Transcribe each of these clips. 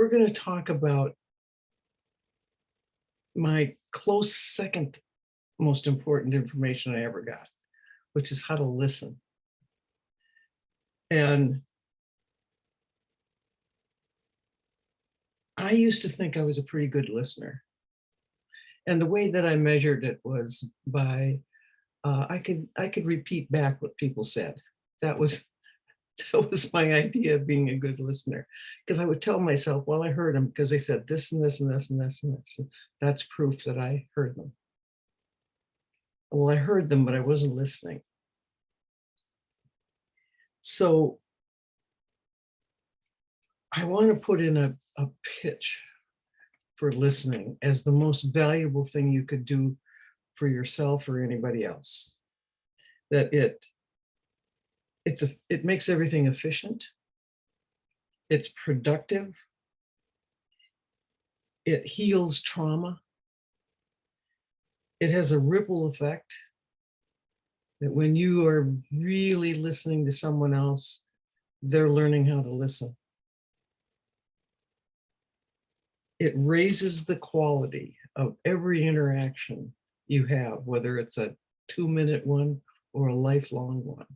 we're going to talk about my close second most important information I ever got, which is how to listen. And I used to think I was a pretty good listener. And the way that I measured it was by, I could repeat back what people said. That was my idea of being a good listener, because I would tell myself, well, I heard them because they said this and this and this and this and this. And that's proof that I heard them. Well, I heard them, but I wasn't listening. So I want to put in a pitch for listening as the most valuable thing you could do for yourself or anybody else. That it makes everything efficient. It's productive. It heals trauma. It has a ripple effect that when you are really listening to someone else, they're learning how to listen. It raises the quality of every interaction you have, whether it's a 2-minute one or a lifelong one.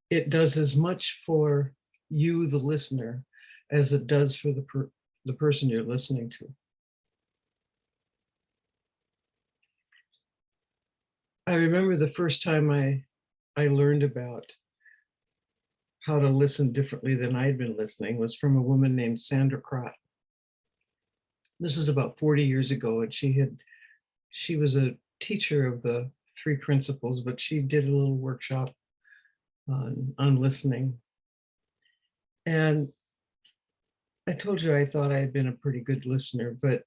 It does as much for you, the listener, as it does for the person you're listening to. I remember the first time I learned about how to listen differently than I'd been listening was from a woman named Sandra Crott. This is about 40 years ago, and she was a teacher of the 3 principles, but she did a little workshop on listening. And I told you I thought I had been a pretty good listener, but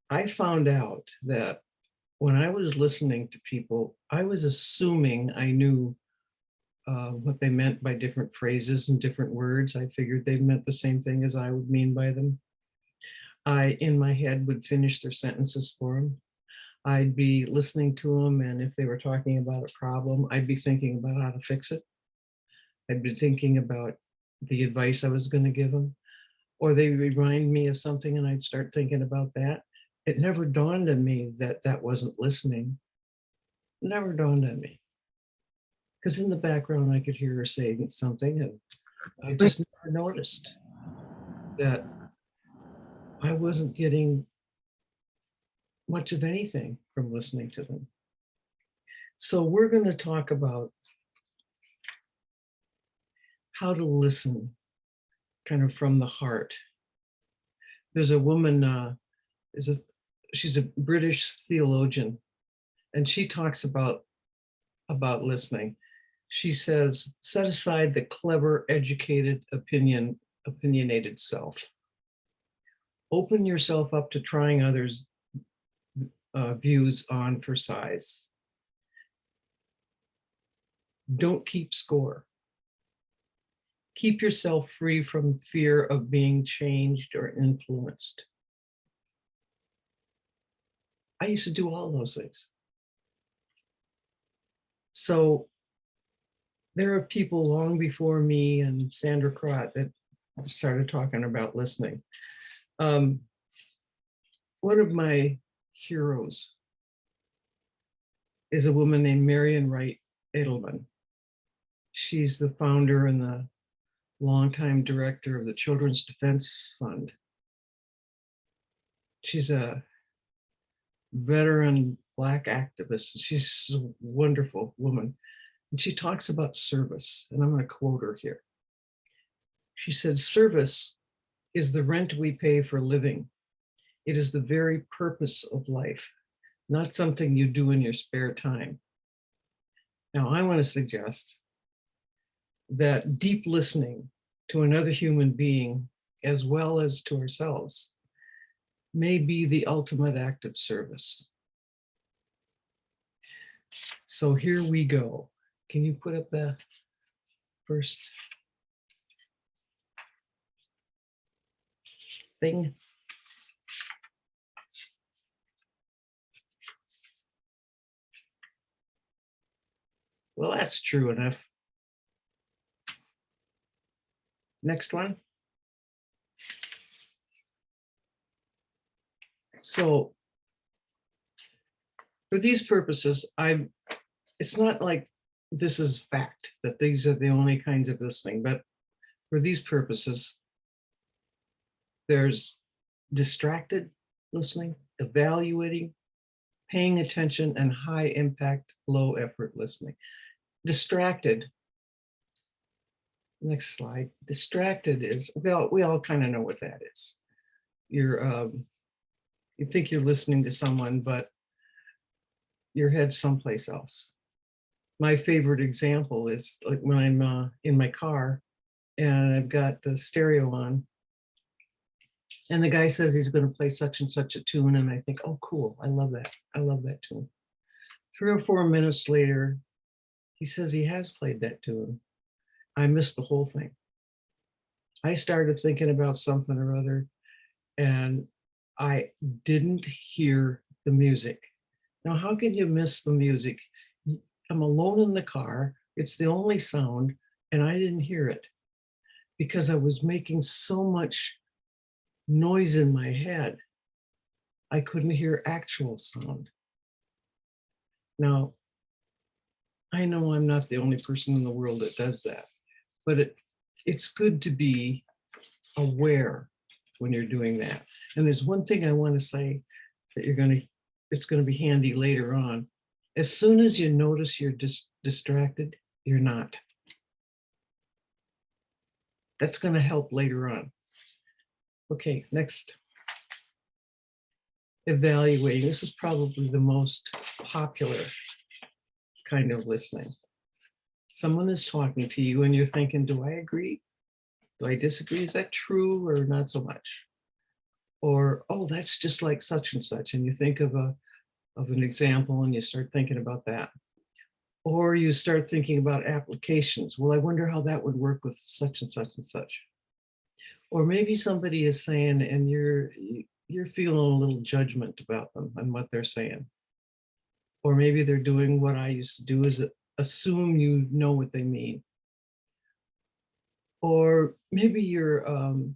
I found out that when I was listening to people, I was assuming I knew what they meant by different phrases and different words. I figured they meant the same thing as I would mean by them. I, in my head, would finish their sentences for them. I'd be listening to them, and if they were talking about a problem, I'd be thinking about how to fix it. I'd be thinking about the advice I was going to give them, or they remind me of something and I'd start thinking about that. It never dawned on me that that wasn't listening. It never dawned on me. Because in the background, I could hear her saying something, and I just never noticed that I wasn't getting much of anything from listening to them. So we're going to talk about how to listen kind of from the heart. There's a woman, she's a British theologian, and she talks about listening. She says, set aside the clever, educated, opinionated self. Open yourself up to trying others' views on for size. Don't keep score. Keep yourself free from fear of being changed or influenced. I used to do all those things. So there are people long before me and Sandra Crott that started talking about listening. One of my heroes is a woman named Marian Wright Edelman. She's the founder and the longtime director of the Children's Defense Fund. She's a veteran Black activist. She's a wonderful woman. And she talks about service, and I'm going to quote her here. She said, service is the rent we pay for living. It is the very purpose of life, not something you do in your spare time. Now, I want to suggest that deep listening to another human being, as well as to ourselves, may be the ultimate act of service. So here we go. Can you put up the first thing? Well, that's true enough. Next one. So for these purposes, it's not like this is fact that these are the only kinds of listening, but for these purposes, there's distracted listening, evaluating, paying attention, and high impact, low effort listening. Distracted, next slide. Distracted is, well, we all kind of know what that is. You think you're listening to someone, but your head's someplace else. My favorite example is like when I'm in my car and I've got the stereo on and the guy says he's going to play such and such a tune. And I think, oh, cool. I love that. I love that tune. 3 or 4 minutes later, he says he has played that tune. I missed the whole thing. I started thinking about something or other and I didn't hear the music. Now, how can you miss the music? I'm alone in the car. It's the only sound, and I didn't hear it because I was making so much noise in my head. I couldn't hear actual sound. Now, I know I'm not the only person in the world that does that, but it's good to be aware when you're doing that. And there's one thing I want to say that it's going to be handy later on. As soon as you notice you're distracted, you're not. That's going to help later on. Okay, next. Evaluating. This is probably the most popular kind of listening. Someone is talking to you and you're thinking, do I agree? Do I disagree? Is that true or not so much? Or, oh, that's just like such and such. And you think of an example and you start thinking about that. Or you start thinking about applications. Well, I wonder how that would work with such and such and such. Or maybe somebody is saying and you're feeling a little judgment about them and what they're saying. Or maybe they're doing what I used to do, is assume you know what they mean. Or maybe you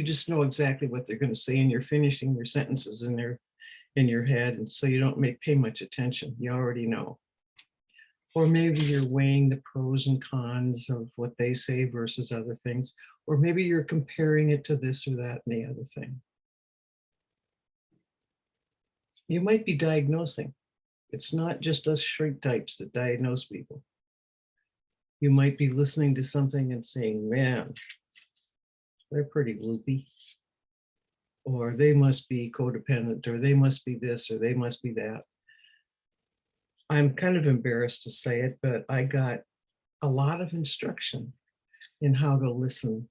just know exactly what they're going to say and you're finishing your sentences in your head, and so you don't pay much attention. You already know. Or maybe you're weighing the pros and cons of what they say versus other things. Or maybe you're comparing it to this or that and the other thing. You might be diagnosing. It's not just us shrink types that diagnose people. You might be listening to something and saying, man, they're pretty loopy. Or they must be codependent, or they must be this, or they must be that. I'm kind of embarrassed to say it, but I got a lot of instruction in how to listen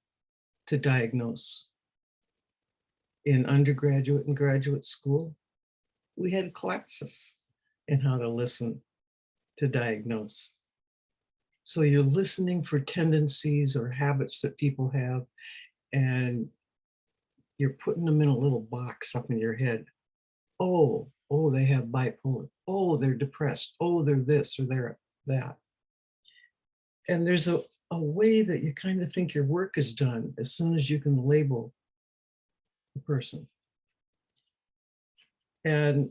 to diagnose. In undergraduate and graduate school, we had classes in how to listen to diagnose. So you're listening for tendencies or habits that people have, and you're putting them in a little box up in your head. Oh, they have bipolar. Oh, they're depressed. Oh, they're this or they're that. And there's a way that you kind of think your work is done as soon as you can label the person. And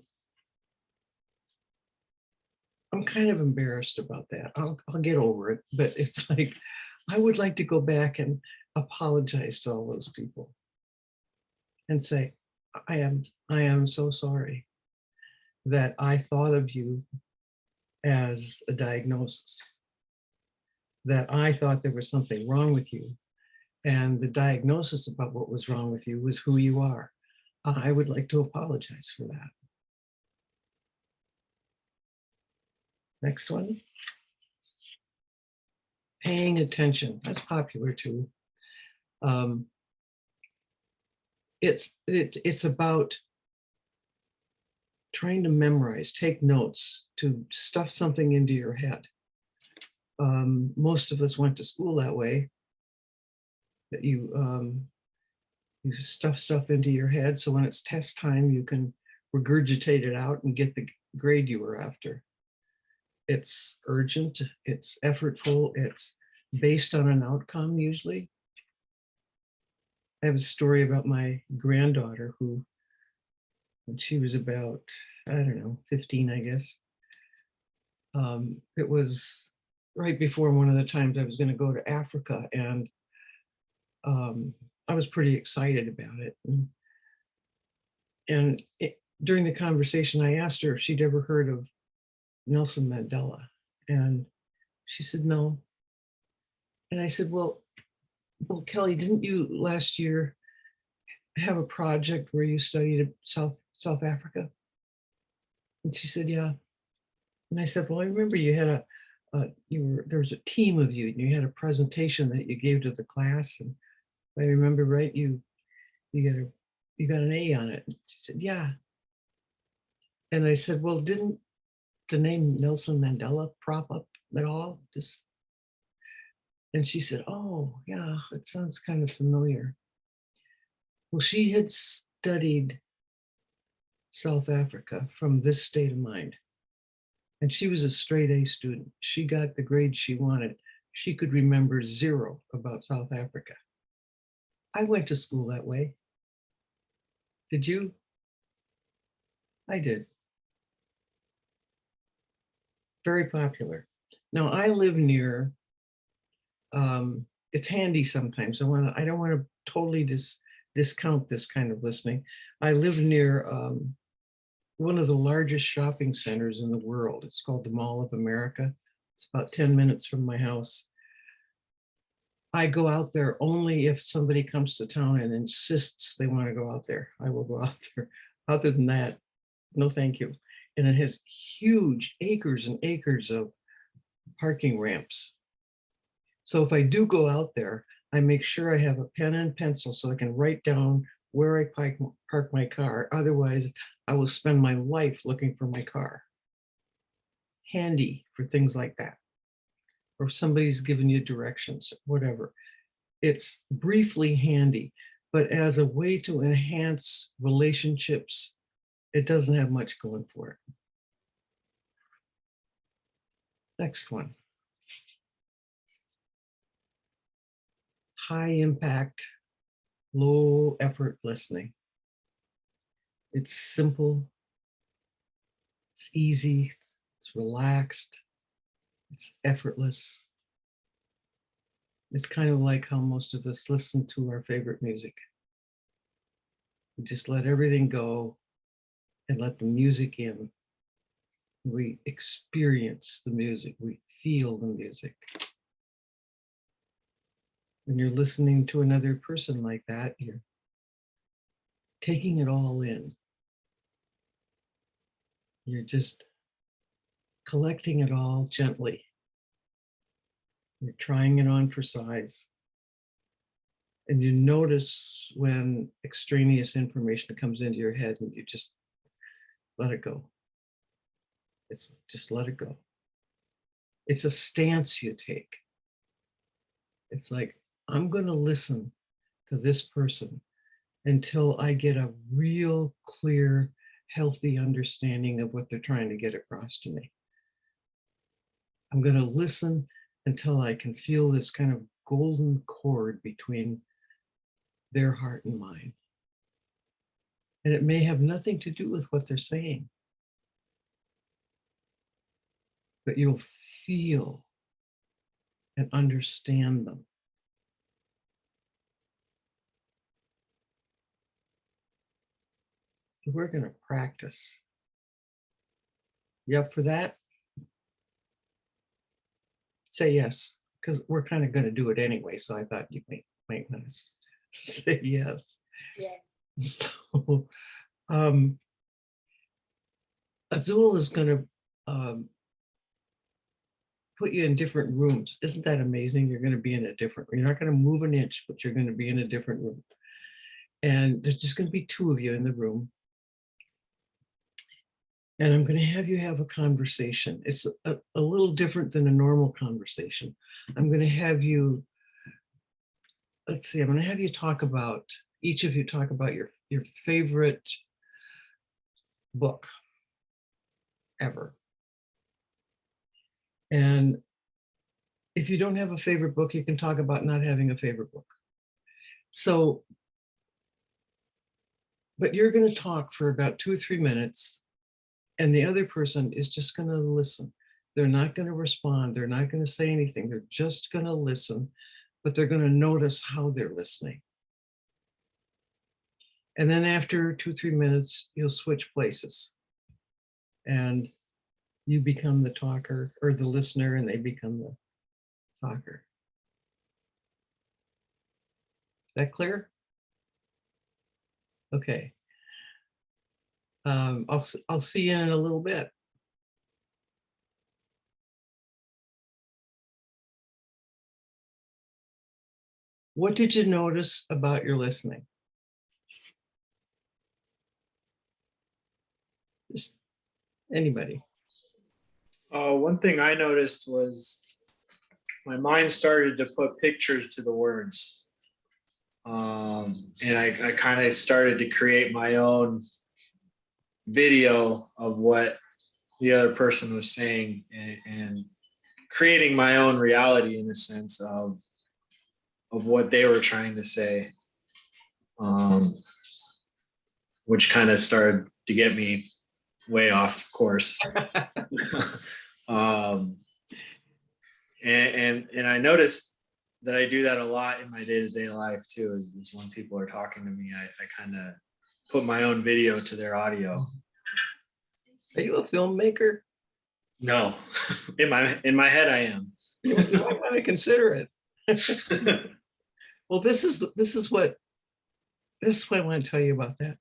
I'm kind of embarrassed about that. I'll get over it, but it's like, I would like to go back and apologize to all those people and say, I am so sorry that I thought of you as a diagnosis, that I thought there was something wrong with you. And the diagnosis about what was wrong with you was who you are. I would like to apologize for that. Next one. Paying attention. That's popular too. It's about trying to memorize, take notes, to stuff something into your head. Most of us went to school that way, that you stuff stuff into your head, so when it's test time, you can regurgitate it out and get the grade you were after. It's urgent, it's effortful, it's based on an outcome usually. I have a story about my granddaughter who, when she was about, I don't know, 15, I guess. It was right before one of the times I was going to go to Africa, and I was pretty excited about it. During the conversation, I asked her if she'd ever heard of Nelson Mandela, and she said no. And I said, well, Kelly, didn't you last year have a project where you studied South Africa? And she said, yeah. And I said, well, I remember you had there was a team of you, and you had a presentation that you gave to the class, and if I remember right, you got an A on it. And she said, yeah. And I said, well, didn't the name Nelson Mandela prop up at all? And she said, oh, yeah, it sounds kind of familiar. Well, she had studied South Africa from this state of mind. And she was a straight A student. She got the grade she wanted. She could remember zero about South Africa. I went to school that way. Did you? I did. Very popular. Now I live near, it's handy sometimes. I don't want to totally discount this kind of listening. I live near one of the largest shopping centers in the world. It's called the Mall of America. It's about 10 minutes from my house. I go out there only if somebody comes to town and insists they want to go out there. I will go out there. Other than that, no thank you. And it has huge acres and acres of parking ramps. So if I do go out there, I make sure I have a pen and pencil so I can write down where I park my car. Otherwise, I will spend my life looking for my car. Handy for things like that. Or if somebody's given you directions, whatever. It's briefly handy, but as a way to enhance relationships, it doesn't have much going for it. Next one. High impact, low effort listening. It's simple, it's easy, it's relaxed, it's effortless. It's kind of like how most of us listen to our favorite music. We just let everything go and let the music in. We experience the music, we feel the music. When you're listening to another person like that, you're taking it all in. You're just collecting it all gently. You're trying it on for size. And you notice when extraneous information comes into your head and you just let it go. It's just let it go. It's a stance you take. It's like, I'm going to listen to this person until I get a real clear, healthy understanding of what they're trying to get across to me. I'm going to listen until I can feel this kind of golden cord between their heart and mine. And it may have nothing to do with what they're saying, but you'll feel and understand them. So we're going to practice. You up for that? Say yes, because we're kind of going to do it anyway. So I thought you might want to say yes. Yes. So, Azul is going to put you in different rooms. Isn't that amazing? You're going to be in a different room. You're not going to move an inch, but you're going to be in a different room. And there's just going to be two of you in the room. And I'm going to have you have a conversation. It's a little different than a normal conversation. I'm going to have you, let's see, I'm going to have you talk about, each of you talk about your favorite book ever. And if you don't have a favorite book, you can talk about not having a favorite book. So but you're going to talk for about 2 or 3 minutes, and the other person is just going to listen. They're not going to respond. They're not going to say anything. They're just going to listen, but they're going to notice how they're listening. And then after 2 or 3 minutes, you'll switch places and you become the talker or the listener, and they become the talker. Is that clear? Okay. I'll see you in a little bit. What did you notice about your listening? Just anybody. One thing I noticed was my mind started to put pictures to the words. And I kind of started to create my own video of what the other person was saying, and creating my own reality in the sense of what they were trying to say, which kind of started to get me way off course. And I noticed that I do that a lot in my day-to-day life too, is when people are talking to me, I kind of put my own video to their audio. Are you a filmmaker? No, in my head I am. You might want to consider it. Well, this is what I want to tell you about that.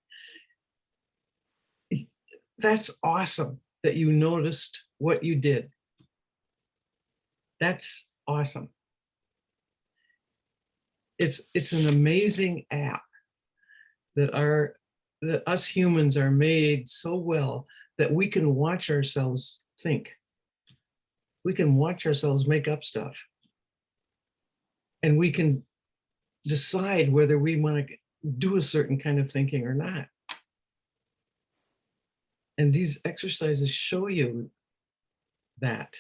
That's awesome that you noticed what you did. That's awesome. It's an amazing app that us humans are made so well that we can watch ourselves think. We can watch ourselves make up stuff. And we can decide whether we want to do a certain kind of thinking or not. And these exercises show you that.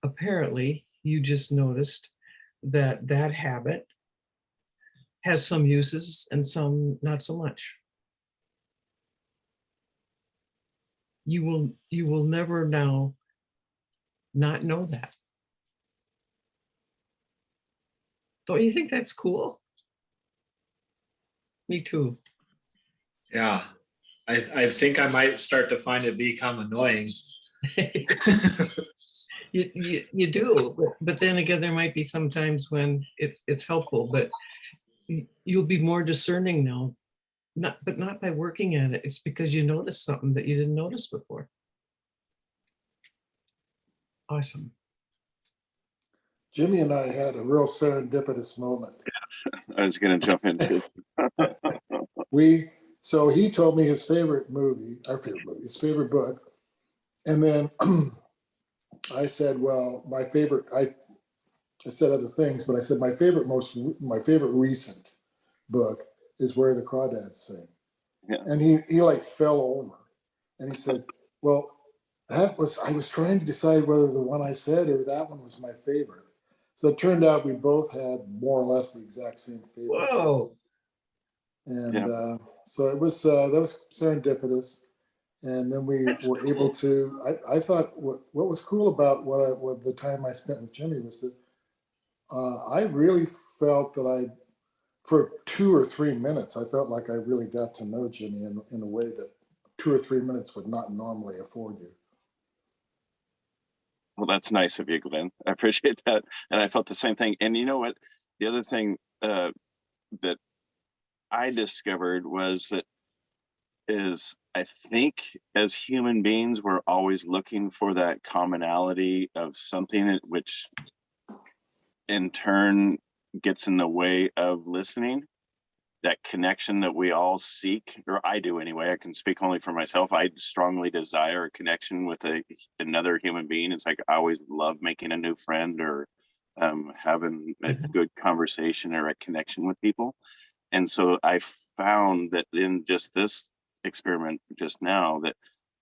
Apparently, you just noticed that habit has some uses and some not so much. You will never now not know that. Don't you think that's cool? Me too. Yeah, I think I might start to find it become annoying. You do, but then again, there might be some times when it's helpful, but you'll be more discerning now, but not by working at it. It's because you notice something that you didn't notice before. Awesome. Jimmy and I had a real serendipitous moment. I was going to jump into. So he told me his favorite movie, his favorite book, and then I said, well, I just said other things, but I said my favorite recent book is Where the Crawdads Sing. Yeah. And he like fell over, and he said, well, I was trying to decide whether the one I said or that one was my favorite. So it turned out we both had more or less the exact same favorite. Whoa. And so it was that was serendipitous. And then we were able to. I thought what was cool about what the time I spent with Jimmy was that I really felt that for 2 or 3 minutes, I felt like I really got to know Jimmy in a way that 2 or 3 minutes would not normally afford you. Well, that's nice of you, Glenn. I appreciate that. And I felt the same thing. And you know what? The other thing that I discovered is I think as human beings, we're always looking for that commonality of something which in turn gets in the way of listening. That connection that we all seek, or I do anyway, I can speak only for myself. I strongly desire a connection with another human being. It's like I always love making a new friend or having a good conversation or a connection with people. And so I found that in just this experiment just now that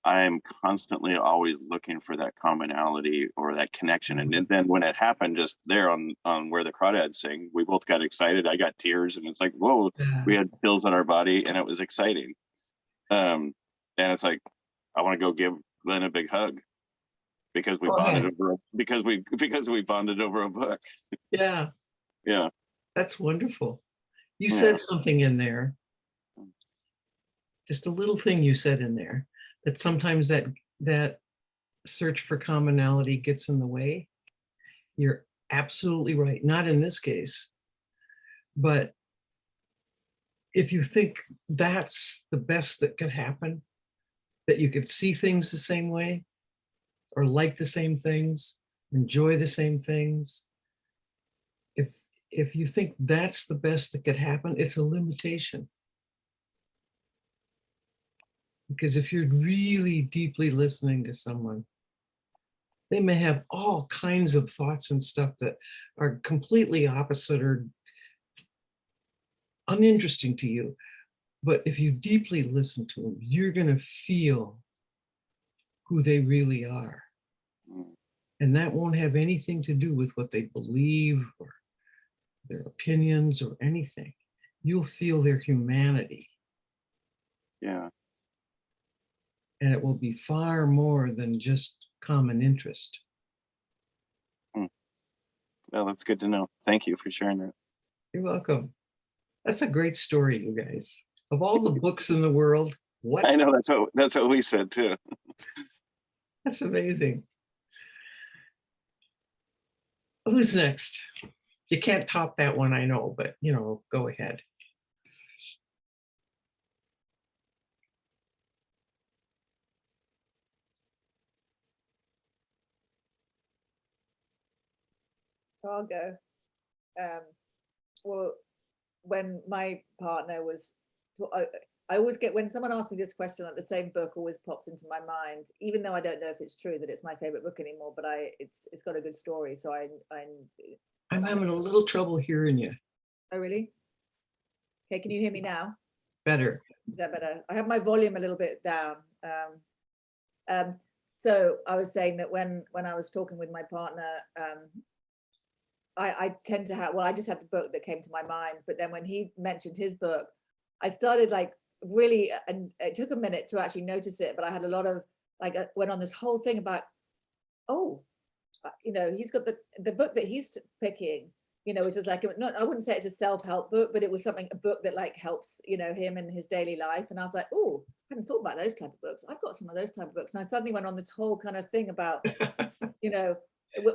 I'm constantly always looking for that commonality or that connection. And then when it happened just there on where the crawdads sing, we both got excited. I got tears, and it's like, whoa, we had chills on our body, and it was exciting. And it's like, I want to go give Glenn a big hug because we bonded over because we bonded over a book. Yeah. Yeah. That's wonderful. You said something in there, just a little thing you said in there, that sometimes that search for commonality gets in the way. You're absolutely right. Not in this case, but if you think that's the best that could happen, that you could see things the same way, or like the same things, enjoy the same things, if you think that's the best that could happen, it's a limitation. Because if you're really deeply listening to someone, they may have all kinds of thoughts and stuff that are completely opposite or uninteresting to you. But if you deeply listen to them, you're going to feel who they really are. And that won't have anything to do with what they believe or their opinions or anything. You'll feel their humanity. Yeah. And it will be far more than just common interest. Well, that's good to know. Thank you for sharing that. You're welcome. That's a great story, you guys. Of all the books in the world, what? I know, that's what we said too. That's amazing. Who's next? You can't top that one, I know, but go ahead. I'll go. Well, when my partner was, I always get, when someone asks me this question, like the same book always pops into my mind, even though I don't know if it's true that it's my favorite book anymore, but it's got a good story. So I'm having a little trouble hearing you. Oh, really? Okay, can you hear me now? Better. Is that better? I have my volume a little bit down. So I was saying that when I was talking with my partner, I tend to have, well, I just had the book that came to my mind, but then when he mentioned his book, I started like really, and it took a minute to actually notice it, but I had a lot of like, went on this whole thing about, he's got the book that he's picking, it's just like, not, I wouldn't say it's a self-help book, but it was a book that like helps, him in his daily life. And I was like, oh, I hadn't thought about those type of books. I've got some of those type of books. And I suddenly went on this whole kind of thing about,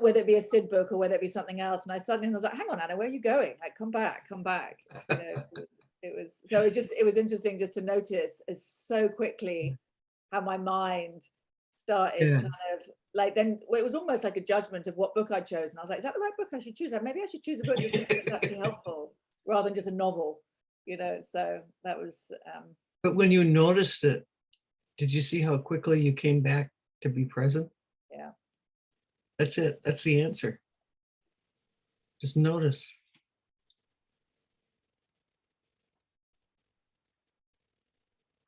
whether it be a Sid book or whether it be something else. And I suddenly was like, hang on, Anna, where are you going? Like, come back. It was interesting just to notice as so quickly how my mind started kind of like, then it was almost like a judgment of what book I chose. And I was like, is that the right book I should choose? Maybe I should choose a book that's actually helpful rather than just a novel, so that was. But when you noticed it, did you see how quickly you came back to be present? Yeah. That's it. That's the answer. Just notice.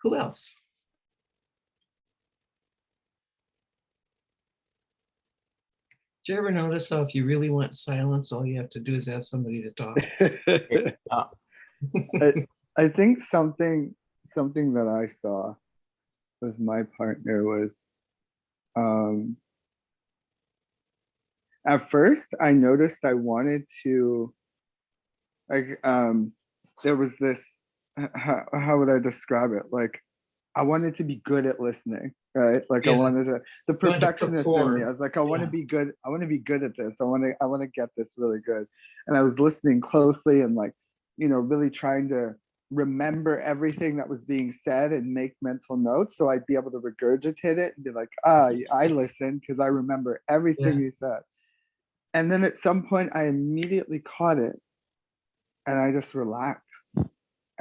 Who else? Do you ever notice how if you really want silence, all you have to do is ask somebody to talk? I think something that I saw with my partner was, at first I noticed I wanted to, like, there was this, how would I describe it? Like, I wanted to be good at listening, right? Like I wanted to, the perfectionist in me. I was like, I want to be good. I want to be good at this. I want to get this really good. And I was listening closely and like, really trying to remember everything that was being said and make mental notes. So I'd be able to regurgitate it and be like, I listened because I remember everything you said. And then at some point I immediately caught it and I just relaxed.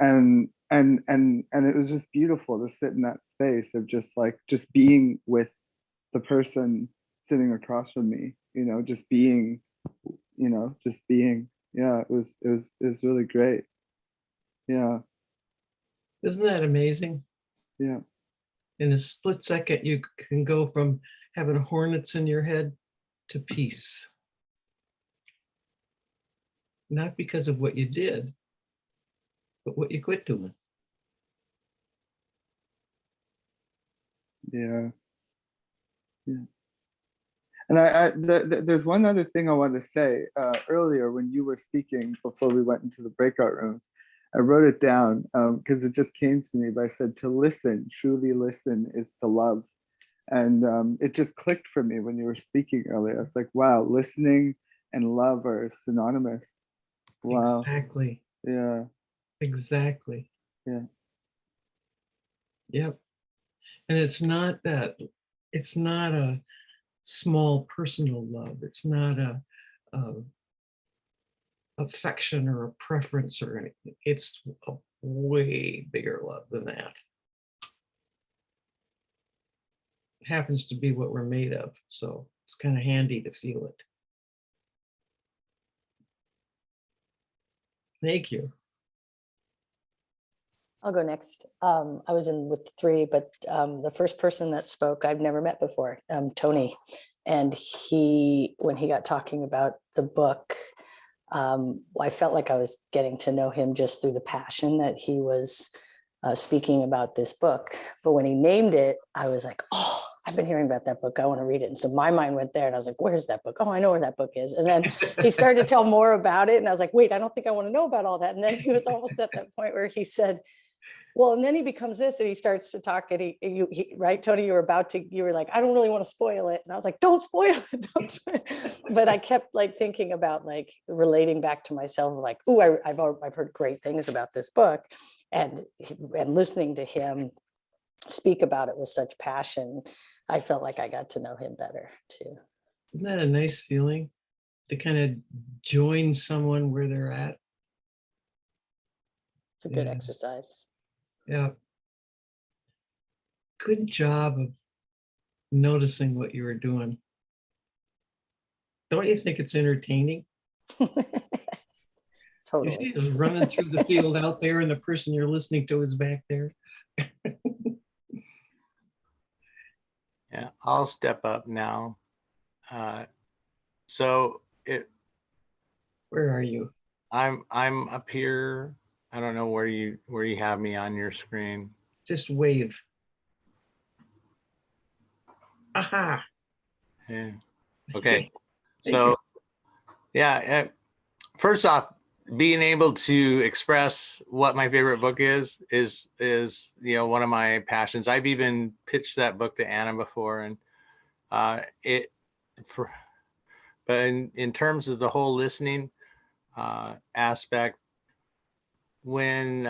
And it was just beautiful to sit in that space of just being with the person sitting across from me, just being. Yeah, it was really great. Yeah. Isn't that amazing? Yeah. In a split second, you can go from having hornets in your head to peace. Not because of what you did, but what you quit doing. Yeah. Yeah. And there's one other thing I want to say. Earlier, when you were speaking before we went into the breakout rooms, I wrote it down because it just came to me. But I said, to listen, truly listen, is to love. And it just clicked for me when you were speaking earlier. It's like, wow, listening and love are synonymous. Wow. Exactly. Yeah. Exactly. Yeah. Yep. And it's not a small personal love. It's not a affection or a preference or anything. It's a way bigger love than that. It happens to be what we're made of. So it's kind of handy to feel it. Thank you. I'll go next. I was in with three, but the first person that spoke, I've never met before, Tony. And when he got talking about the book, I felt like I was getting to know him just through the passion that he was speaking about this book. But when he named it, I was like, oh, I've been hearing about that book. I want to read it. And so my mind went there and I was like, where's that book? Oh, I know where that book is. And then he started to tell more about it. And I was like, wait, I don't think I want to know about all that. And then he was almost at that point where he said, well, and then he becomes this and he starts to talk and he right, Tony, you were like, I don't really want to spoil it. And I was like, don't spoil it. Don't spoil it. But I kept like thinking about like relating back to myself, like, oh, I've heard great things about this book, and listening to him speak about it with such passion, I felt like I got to know him better too. Isn't that a nice feeling to kind of join someone where they're at? It's a good Yeah. exercise. Yeah. Good job of noticing what you were doing. Don't you think it's entertaining? Totally. You see, running through the field out there and the person you're listening to is back there. Yeah, I'll step up now. So Where are you? I'm up here. I don't know where you have me on your screen. Just wave. Aha. Yeah. Okay. So yeah, first off, being able to express what my favorite book is one of my passions. I've even pitched that book to Anna before, and but in terms of the whole listening aspect, when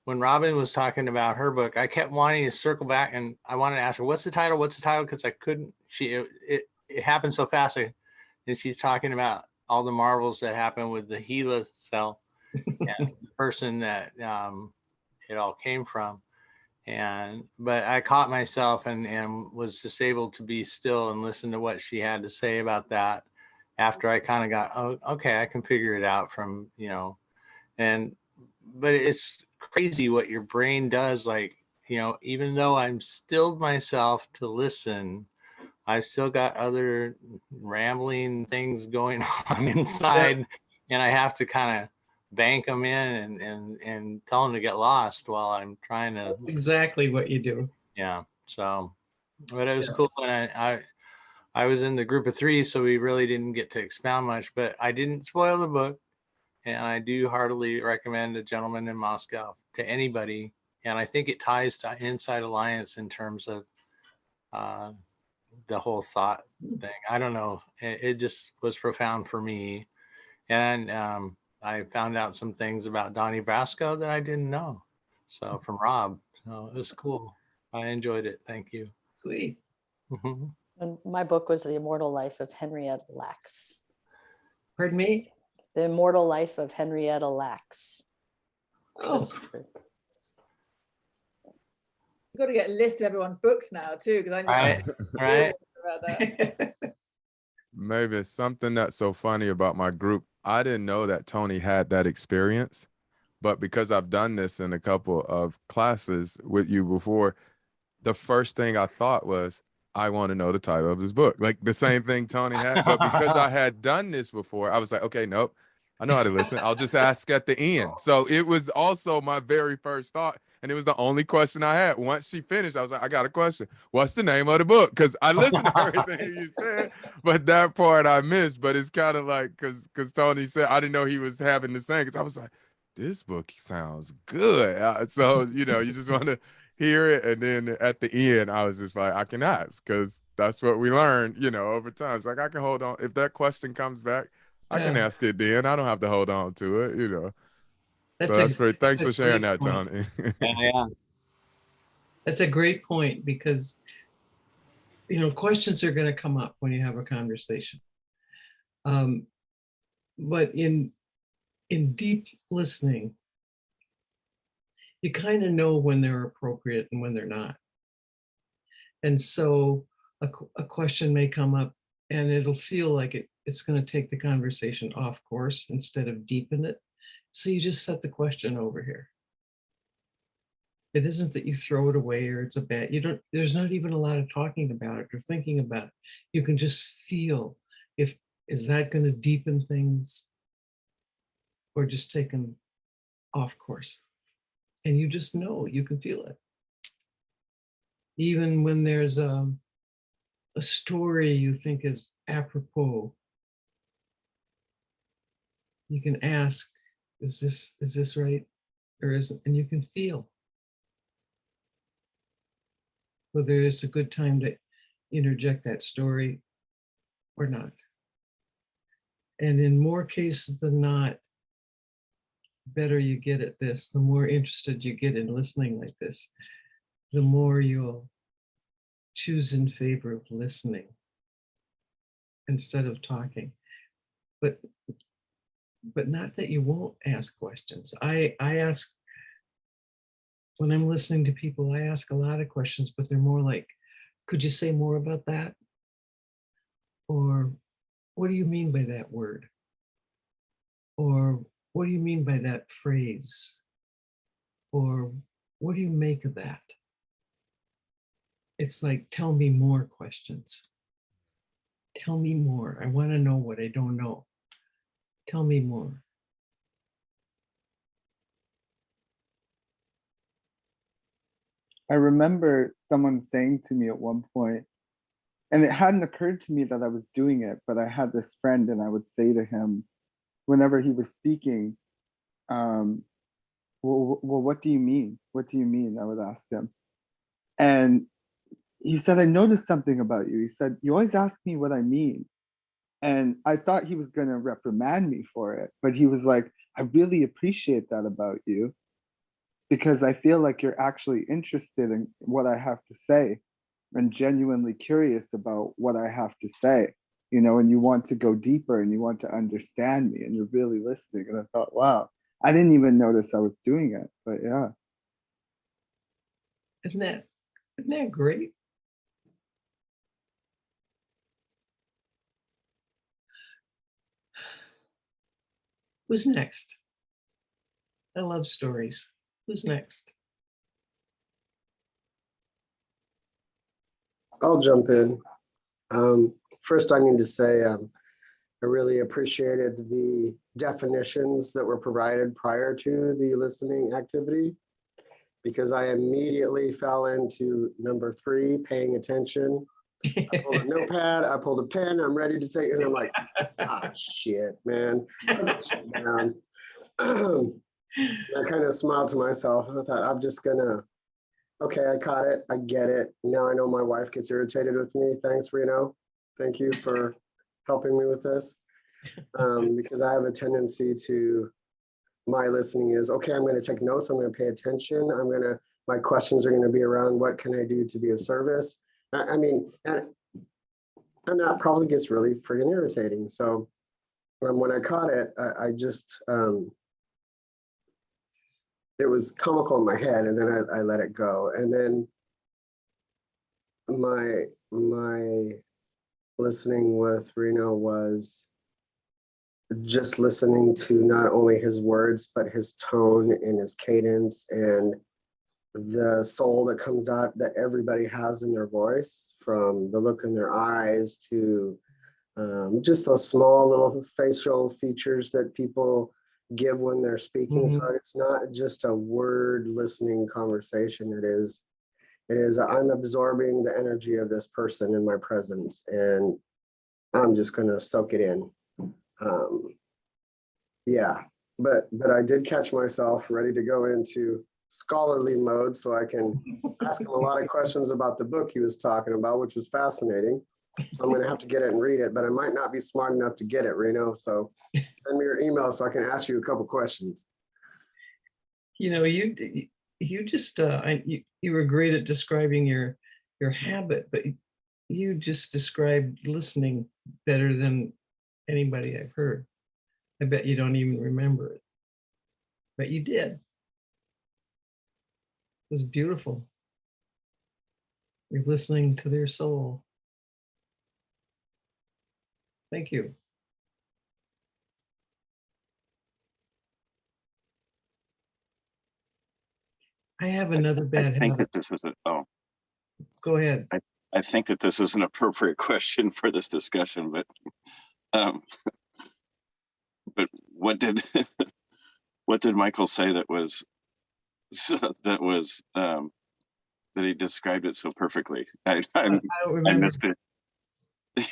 Robin was talking about her book, I kept wanting to circle back and I wanted to ask her, what's the title? Because I couldn't, it happened so fast. And she's talking about all the marvels that happen with the HeLa cell and the person that it all came from. But I caught myself and was just able to be still and listen to what she had to say about that after I kind of got, oh, okay, I can figure it out from, but it's crazy what your brain does. Like, even though I'm stilled myself to listen, I've still got other rambling things going on inside, and I have to kind of bank them in and tell them to get lost while I'm trying to. That's exactly what you do. Yeah. So, but it was cool. And I was in the group of three, so we really didn't get to expound much, but I didn't spoil the book. And I do heartily recommend A Gentleman in Moscow to anybody. And I think it ties to Inside Alliance in terms of the whole thought thing. I don't know. It just was profound for me. And I found out some things about Donnie Brasco that I didn't know. So from Rob. So it was cool. I enjoyed it. Thank you. Sweet. And my book was The Immortal Life of Henrietta Lacks. Pardon me? The Immortal Life of Henrietta Lacks. Oh. You've got to get a list of everyone's books now too, because I'm just Right. about that. Mavis, something that's so funny about my group, I didn't know that Tony had that experience, but because I've done this in a couple of classes with you before, the first thing I thought was, I want to know the title of this book. Like the same thing Tony had. But because I had done this before, I was like, okay, nope, I know how to listen. I'll just ask at the end. So it was also my very first thought. And it was the only question I had. Once she finished, I was like, I got a question. What's the name of the book? Because I listened to everything you said, but that part I missed. But it's kind of like, because Tony said, I didn't know he was having the same. Because I was like, this book sounds good. So, you know, you just want to hear it. And then at the end, I was just like, I can ask, because that's what we learned, you know, over time. It's like, I can hold on. If that question comes back, I can Yeah, ask it then. I don't have to hold on to it, you know. So that's that's great. Thanks a for sharing great that, point. Tony. Yeah. That's a great point because, you know, questions are going to come up when you have a conversation. But in deep listening, you kind of know when they're appropriate and when they're not. And so a question may come up and it'll feel like it's going to take the conversation off course instead of deepen it. So you just set the question over here. It isn't that you throw it away or it's a bad, you don't, there's not even a lot of talking about it or thinking about it. You can just feel if, is that going to deepen things or just take them off course? And you just know, you can feel it. Even when there's a story you think is apropos, you can ask, is this right? Or is it, and you can feel whether it's a good time to interject that story or not. And in more cases than not, better you get at this, the more interested you get in listening like this, the more you'll choose in favor of listening instead of talking. But not that you won't ask questions. I ask, when I'm listening to people, I ask a lot of questions, but they're more like, could you say more about that? Or what do you mean by that word? Or what do you mean by that phrase? Or what do you make of that? It's like, tell me more questions. Tell me more. I want to know what I don't know. Tell me more. I remember someone saying to me at one point, and it hadn't occurred to me that I was doing it, but I had this friend and I would say to him, whenever he was speaking, well, what do you mean? What do you mean? I would ask him. And he said, I noticed something about you. He said, you always ask me what I mean. And I thought he was going to reprimand me for it, but he was like, I really appreciate that about you, because I feel like you're actually interested in what I have to say and genuinely curious about what I have to say, you know, and you want to go deeper and you want to understand me and you're really listening. And I thought, wow, I didn't even notice I was doing it, but yeah. Isn't that great? Who's next? I love stories. Who's next? I'll jump in. First, I need to say I really appreciated the definitions that were provided prior to the listening activity, because I immediately fell into number 3, paying attention. I pulled a notepad, I pulled a pen, I'm ready to take it, and I'm like, ah, shit, man. I kind of smiled to myself. I thought, I'm just gonna, okay, I caught it, I get it. Now I know my wife gets irritated with me. Thanks, Reno. Thank you for helping me with this. Because I have a tendency to, my listening is, okay, I'm gonna take notes, I'm gonna pay attention, my questions are gonna be around what can I do to be of service? I mean, and that probably gets really friggin' irritating. So when I caught it, I just, it was comical in my head, and then I let it go. And then my listening with Reno was just listening to not only his words, but his tone and his cadence and the soul that comes out that everybody has in their voice, from the look in their eyes to just those small little facial features that people give when they're speaking. So it's not just a word listening conversation. It is I'm absorbing the energy of this person in my presence, and I'm just going to soak it in. Yeah, but I did catch myself ready to go into scholarly mode so I can ask him a lot of questions about the book he was talking about, which was fascinating. So I'm going to have to get it and read it, but I might not be smart enough to get it, Reno. So send me your email so I can ask you a couple questions. You know, you just you were great at describing your habit, but you just described listening better than anybody I've heard. I bet you don't even remember it, but you did. It was beautiful. You're listening to their soul. Thank you. I have another bad I think habit. that this is a, Go ahead. I think that this is an appropriate question for this discussion, but what did what did Michael say that was that he described it so perfectly? I don't remember. missed it.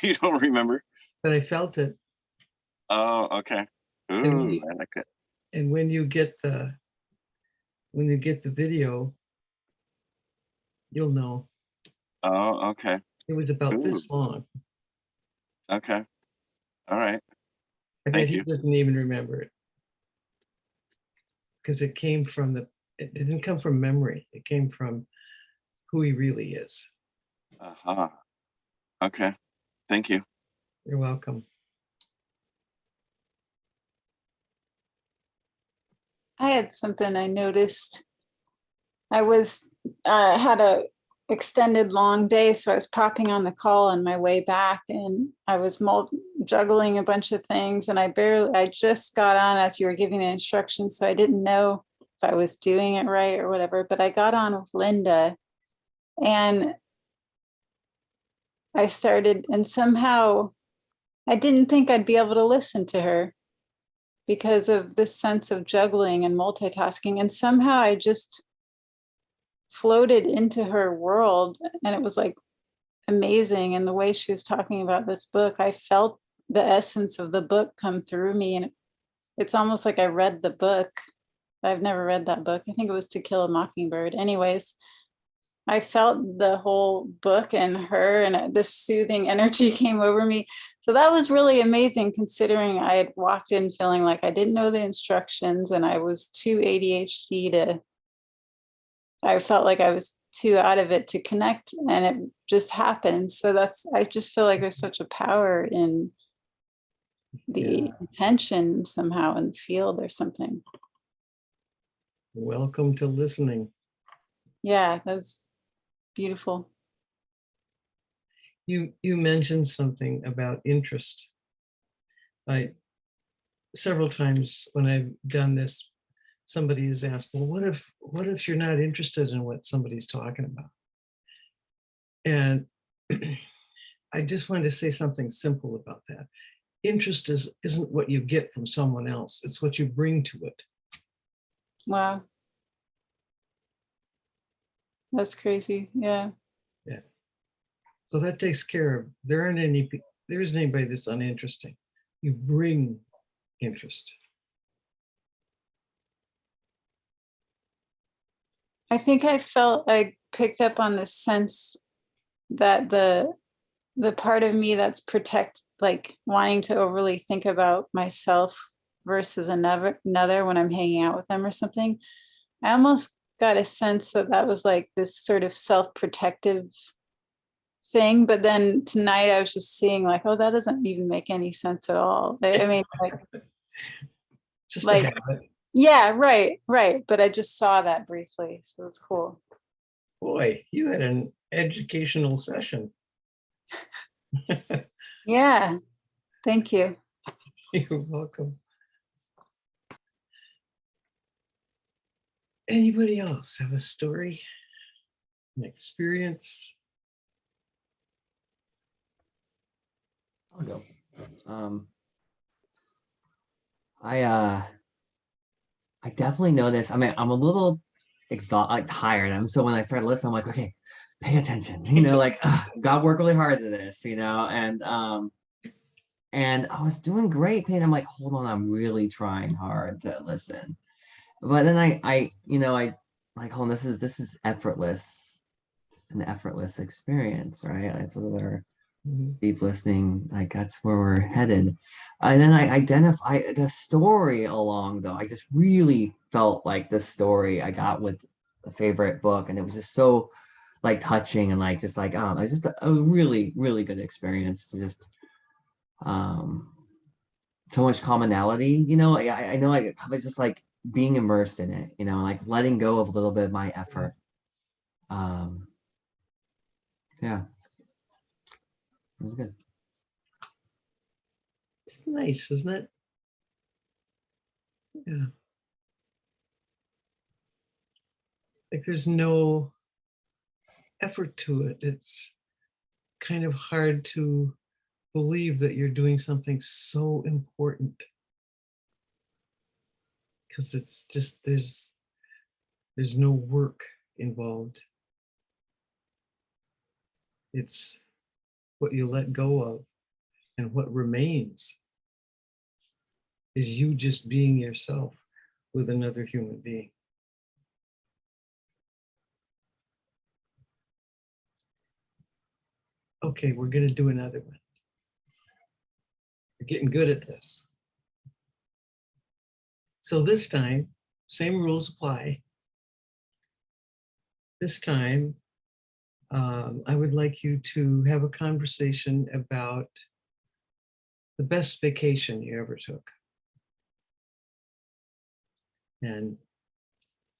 You don't remember? But I felt it. Oh, okay. Ooh, I like it. And when you get the video, you'll know. Oh, okay. It was about Ooh, this long. okay. All right. I bet Thank he you. doesn't even remember it. Because it came from it didn't come from memory. It came from who he really is. Uh-huh. Okay. Thank you. You're welcome. I had something I noticed. I was had a extended long day, so I was popping on the call on my way back, and I was juggling a bunch of things, and I just got on as you were giving the instructions, so I didn't know if I was doing it right or whatever, but I got on with Linda, and I started, and somehow I didn't think I'd be able to listen to her because of this sense of juggling and multitasking, and somehow I just floated into her world, and it was like amazing. And the way she was talking about this book, I felt the essence of the book come through me, and it's almost like I read the book. I've never read that book. I think it was To Kill a Mockingbird. Anyways, I felt the whole book and her, and this soothing energy came over me. So that was really amazing, considering I had walked in feeling like I didn't know the instructions, and I was too ADHD to, I felt like I was too out of it to connect, and it just happened. So I just feel like there's such a power in the intention somehow in the field or something. Welcome to listening. Yeah, that was beautiful. You mentioned something about interest. Several times when I've done this, somebody has asked, well, what if you're not interested in what somebody's talking about? And I just wanted to say something simple about that. Interest isn't what you get from someone else, it's what you bring to it. Wow. That's crazy. Yeah. Yeah. So that takes care of, there isn't anybody that's uninteresting. You bring interest. I think I picked up on this sense that the part of me that's like wanting to overly think about myself versus another when I'm hanging out with them or something. I almost got a sense that was like this sort of self-protective thing. But then tonight I was just seeing like, oh, that doesn't even make any sense at all. I mean, Just like, a habit. yeah, right. But I just saw that briefly. So it's cool. Boy, you had an educational session. Yeah. Thank you. You're welcome. Anybody else have a story, an experience? I'll go. I definitely noticed. I mean, I'm a little like tired. So when I started listening, I'm like, okay, pay attention. Like God worked really hard at this. And I was doing great, and I'm like, hold on, I'm really trying hard to listen. But then I like, hold on, this is effortless, an effortless experience, right? It's another deep listening, like that's where we're headed. And then I identify the story along though. I just really felt like the story I got with the favorite book, and it was just so like touching and like just like it was just a really, really good experience to just so much commonality, I know like it's just like being immersed in it, like letting go of a little bit of my effort. Yeah. It was good. It's nice, isn't it? Yeah. Like there's no effort to it. It's kind of hard to believe that you're doing something so important. Because it's just there's no work involved. It's what you let go of, and what remains is you just being yourself with another human being. Okay, we're going to do another one. We're getting good at this. So this time, same rules apply. This time, I would like you to have a conversation about the best vacation you ever took. And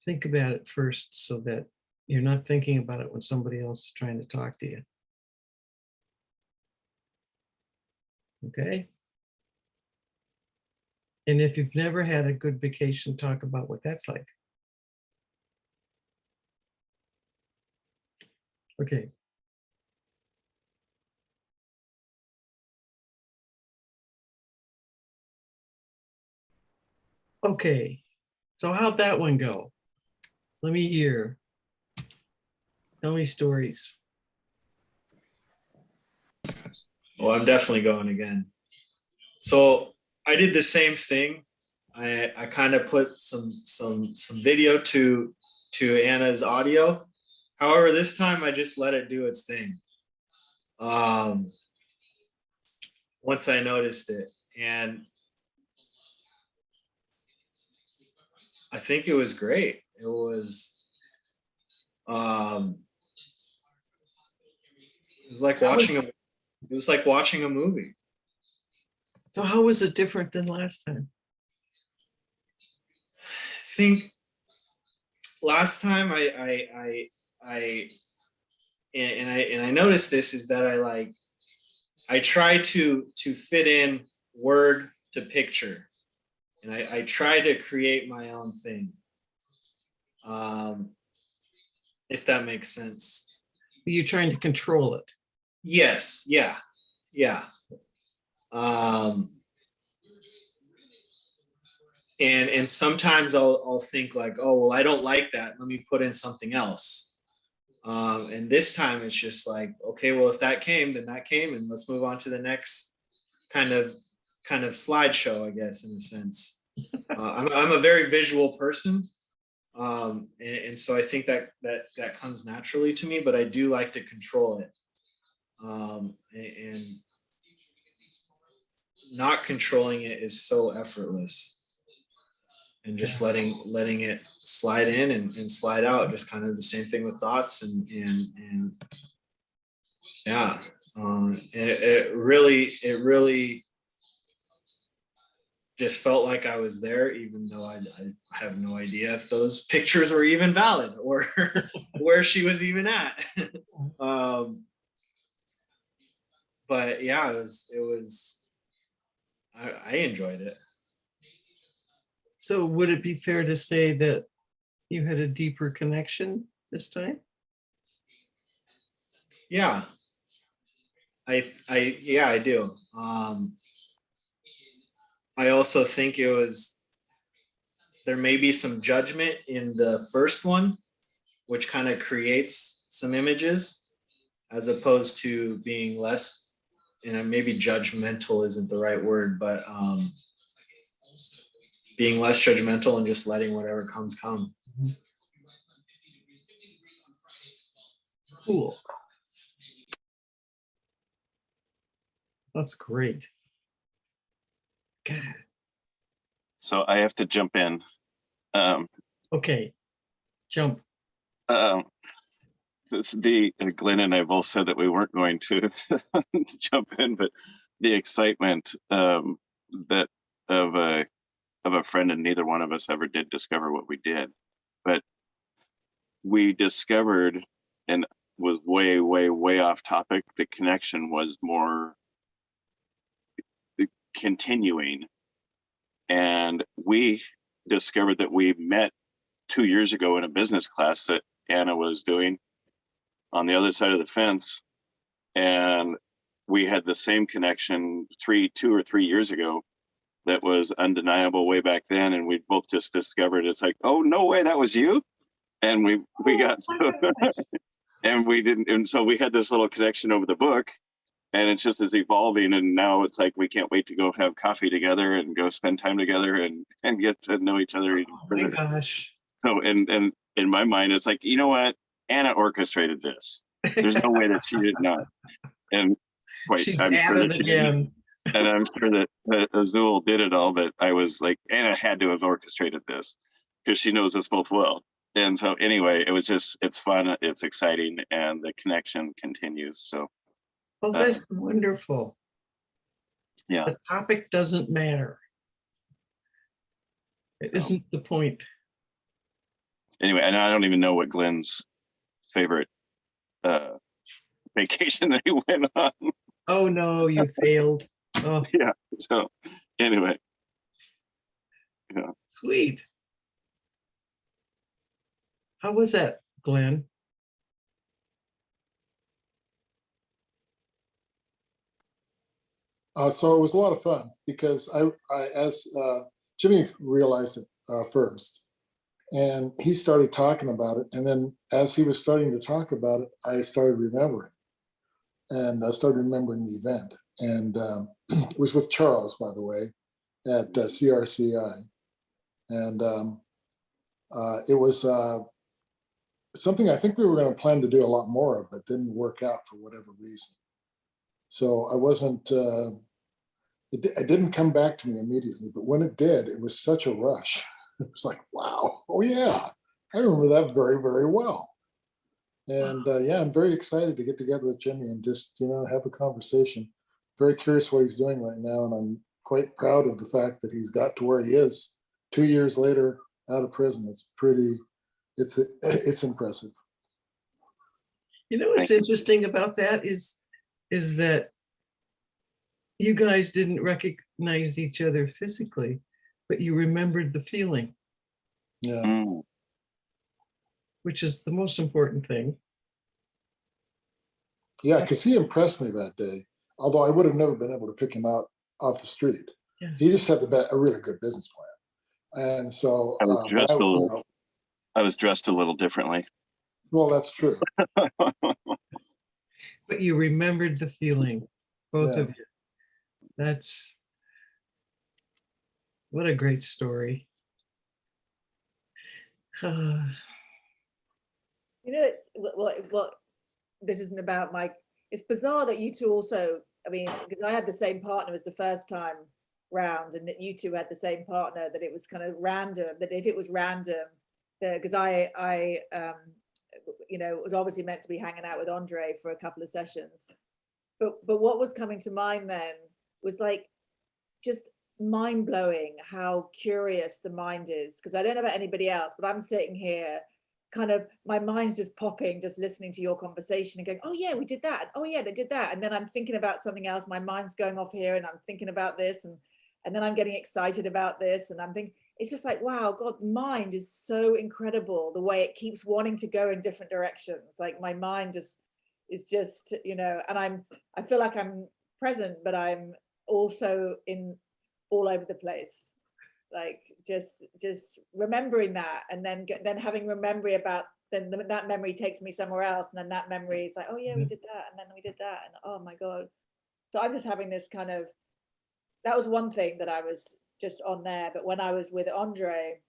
think about it first so that you're not thinking about it when somebody else is trying to talk to you. Okay? And if you've never had a good vacation, talk about what that's like. Okay. Okay. So how'd that one go? Let me hear. Tell me stories. Well, I'm definitely going again. So I did the same thing. I kind of put some video to Anna's audio. However, this time I just let it do its thing. Once I noticed it, and I think it was great. It was like watching a movie. So how was it different than last time? I think last time I noticed this is that I try to fit in word to picture, and I try to create my own thing. If that makes sense. You're trying to control it. Yes. Yeah. And sometimes I'll think like, oh, well, I don't like that. Let me put in something else. And this time it's just like, okay, well, if that came, then that came, and let's move on to the next kind of slideshow, I guess, in a sense. I'm a very visual person. And so I think that comes naturally to me, but I do like to control it. And not controlling it is so effortless. And just letting it slide in and slide out, just kind of the same thing with thoughts and yeah. It really just felt like I was there, even though I have no idea if those pictures were even valid or where she was even at. But yeah, it was I enjoyed it. So would it be fair to say that you had a deeper connection this time? Yeah. Yeah, I do. I also think there may be some judgment in the first one, which kind of creates some images, as opposed to being less, maybe judgmental isn't the right word, but being less judgmental and just letting whatever comes come. Cool. That's great. God. So I have to jump in. Okay, jump. Glenn and I both said that we weren't going to jump in, but the excitement that of a friend, and neither one of us ever did discover what we did, but we discovered, and was way off topic. The connection was more continuing, and we discovered that we met 2 years ago in a business class that Anna was doing on the other side of the fence, and we had the same connection 2 or 3 years ago that was undeniable way back then, and we both just discovered it's like, oh no way, that was you. And we got to, and we didn't, and so we had this little connection over the book, and it's just as evolving, and now it's like we can't wait to go have coffee together and go spend time together and get to know each other even Oh further. my gosh. So and in my mind it's like, you know what, Anna orchestrated this. There's no way that she did not. And She's I'm at sure it that she didn't. again. And I'm sure that Azul did it all, but I was like, Anna had to have orchestrated this because she knows us both well. And so anyway, it's fun, it's exciting, and the connection continues. So Oh, that's wonderful. yeah. The topic doesn't matter. It isn't the point. Anyway, and I don't even know what Glenn's favorite vacation that he went on. Oh no, you failed. Oh, Yeah. So anyway. Yeah. sweet. How was that, Glenn? So it was a lot of fun because as Jimmy realized it first, and he started talking about it. And then as he was starting to talk about it, I started remembering, and I started remembering the event. And it was with Charles, by the way, at CRCI. And it was something I think we were going to plan to do a lot more of, but didn't work out for whatever reason. So I wasn't, it didn't come back to me immediately, but when it did, it was such a rush. It was like, wow, oh yeah, I remember that very, very well. And yeah, I'm very excited to get together with Jimmy and just, have a conversation. Very curious what he's doing right now. And I'm quite proud of the fact that he's got to where he is 2 years later out of prison. It's impressive. What's interesting about that is that you guys didn't recognize each other physically, but you remembered the feeling. Yeah. Which is the most important thing. Yeah, because he impressed me that day, although I would have never been able to pick him out off the street. Yeah. He just had a really good business plan. And so I was dressed a little differently. Well, that's true. But you remembered the feeling, both of you. That's what a great story. It's what this isn't about, Mike. It's bizarre that you two also, because I had the same partner as the first time round, and that you two had the same partner, that it was kind of random, that if it was random, because I was obviously meant to be hanging out with Andre for a couple of sessions. But what was coming to mind then was like just mind-blowing how curious the mind is. Because I don't know about anybody else, but I'm sitting here kind of, my mind's just popping, just listening to your conversation and going, oh yeah, we did that. Oh yeah, they did that. And then I'm thinking about something else. My mind's going off here and I'm thinking about this. And then I'm getting excited about this. And I'm thinking, it's just like, wow, God, mind is so incredible, the way it keeps wanting to go in different directions. Like my mind just is just, you know, and I feel like I'm present, but I'm also in all over the place. Like just remembering that, and then having memory about, then that memory takes me somewhere else, and then that memory is like, oh yeah, we did that, and then we did that, and oh my God. So I'm just having this kind of, that was one thing that I was just on there. But when I was with Andre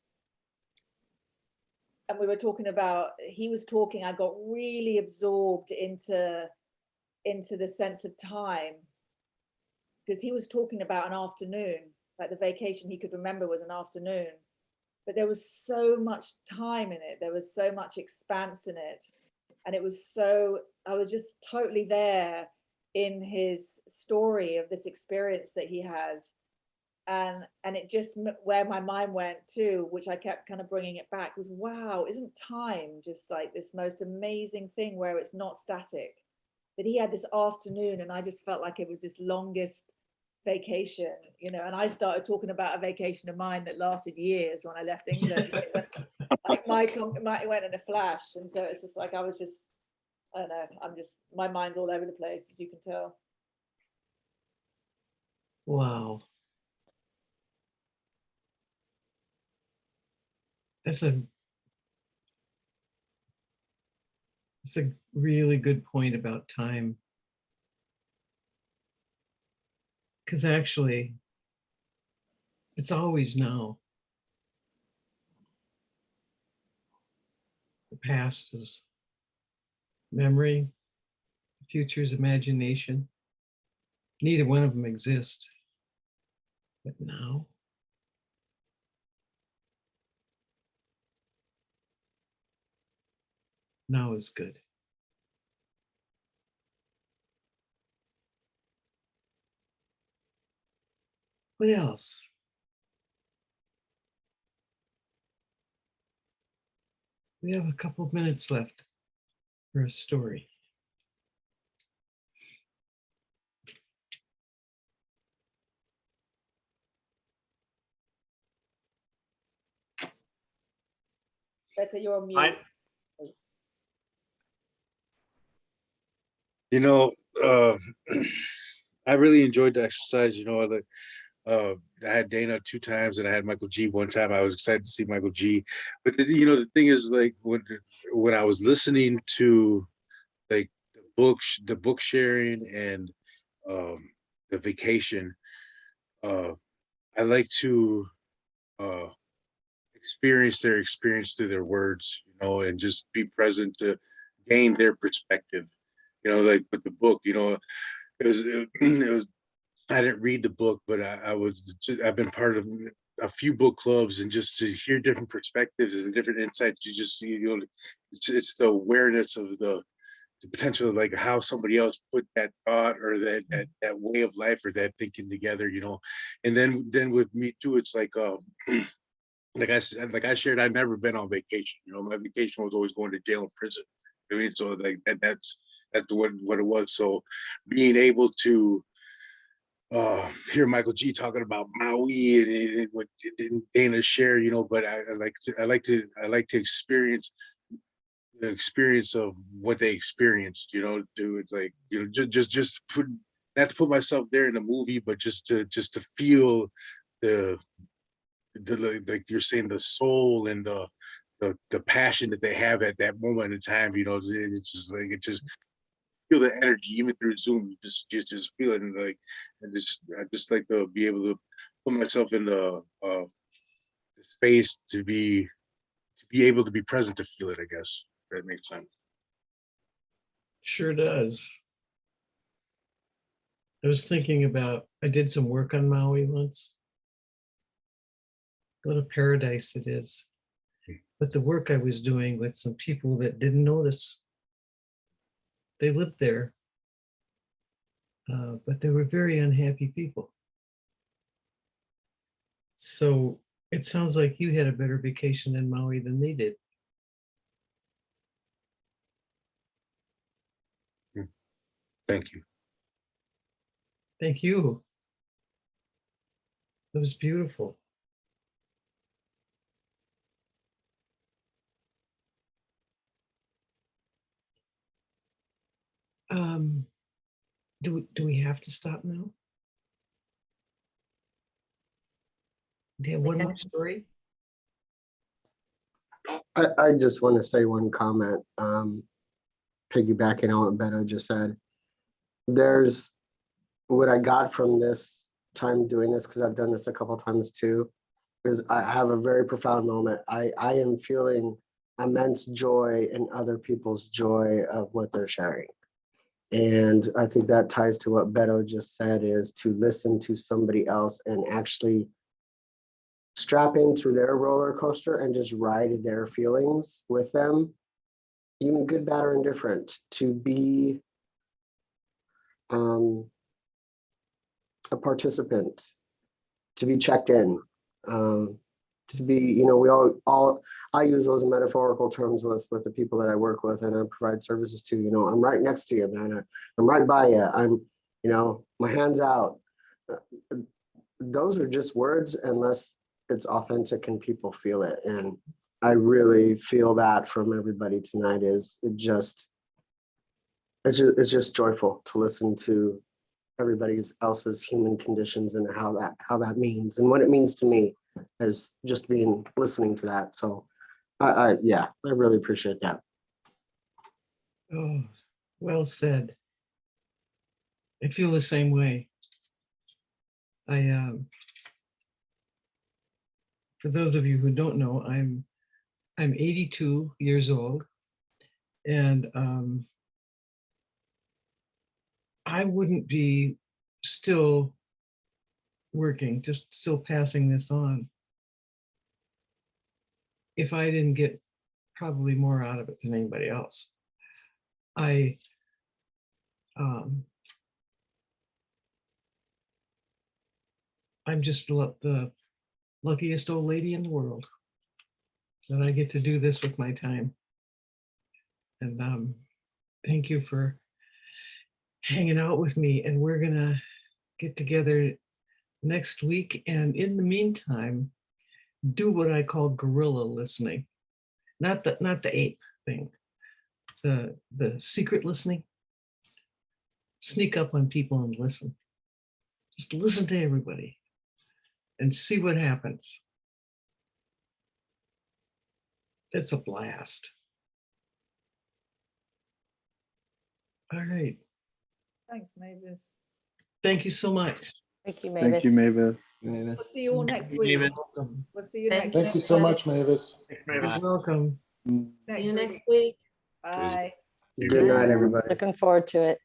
and we were talking about, he was talking, I got really absorbed into the sense of time, because he was talking about an afternoon, like the vacation he could remember was an afternoon, but there was so much time in it, there was so much expanse in it, and it was so, I was just totally there in his story of this experience that he had. And it just, where my mind went to, which I kept kind of bringing it back, was, wow, isn't time just like this most amazing thing where it's not static? That he had this afternoon, and I just felt like it was this longest vacation, you know. And I started talking about a vacation of mine that lasted years when I left England. Like it went in a flash. And so it's just like, I was just, I don't know, my mind's all over the place, as you can tell. Wow. That's a really good point about time. Because actually, it's always now. The past is memory, the future is imagination. Neither one of them exist. But now, now is good. What else? We have a couple of minutes left for a story. Better, you're on mute. You know, I really enjoyed the exercise. You know, I had Dana 2 times and I had Michael G 1 time. I was excited to see Michael G. But you know, the thing is, like when I was listening to like the book sharing and the vacation, I like to experience their experience through their words, you know, and just be present to gain their perspective. You know, like with the book, you know, it was I didn't read the book, but I've been part of a few book clubs, and just to hear different perspectives and different insights, you know, it's the awareness of the potential of like how somebody else put that thought or that way of life or that thinking together, you know. And then with me too, it's like like I said, like I shared, I've never been on vacation. You know, my vacation was always going to jail and prison. I mean, so like that's what it was. So being able to hear Michael G talking about Maui and what Dana share, you know, but I like to experience the experience of what they experienced, you know. Do it's like, you know, just put, not to put myself there in the movie, but just to feel the like you're saying, the soul and the passion that they have at that moment in time, you know. It's just like, it just feel the energy even through Zoom. You just feel it, and like, and I just like to be able to put myself in the space to be able to be present to feel it. I guess if that makes sense. Sure does. I was thinking about, I did some work on Maui once. What a paradise it is. But the work I was doing with some people that didn't notice. They lived there, but they were very unhappy people. So it sounds like you had a better vacation in Maui than they did. Thank you. Thank you. It was beautiful. Do we have to stop now? Do you have one more story? I just want to say one comment, piggybacking on what Beto just said. There's what I got from this time doing this, because I've done this a couple of times too, is I have a very profound moment. I am feeling immense joy in other people's joy of what they're sharing. And I think that ties to what Beto just said, is to listen to somebody else and actually strap into their roller coaster and just ride their feelings with them, even good, bad, or indifferent, to be a participant, to be checked in, to be, you know, we all I use those metaphorical terms with the people that I work with and I provide services to. You know, I'm right next to you, man. I'm right by you. I'm, you know, my hands out. Those are just words unless it's authentic and people feel it. And I really feel that from everybody tonight. Is it's just joyful to listen to everybody else's human conditions and how that means and what it means to me as just being listening to that. So I really appreciate that. Oh, well said. I feel the same way. For those of you who don't know, I'm 82 years old, and I wouldn't be still working, just still passing this on, if I didn't get probably more out of it than anybody else. I'm just the luckiest old lady in the world that I get to do this with my time. And thank you for hanging out with me. And we're gonna get together next week. And in the meantime, do what I call guerrilla listening. Not the ape thing, the secret listening. Sneak up on people and listen. Just listen to everybody and see what happens. It's a blast. All right. Thanks, Mavis. Thank you so much. Thank you, Mavis. Thank you, Mavis. We'll see you all next week. David. Welcome. We'll see you Thank next week. Thank you so much, Mavis. You're welcome. Next See you week. next week. Bye. Good night, everybody. Looking forward to it.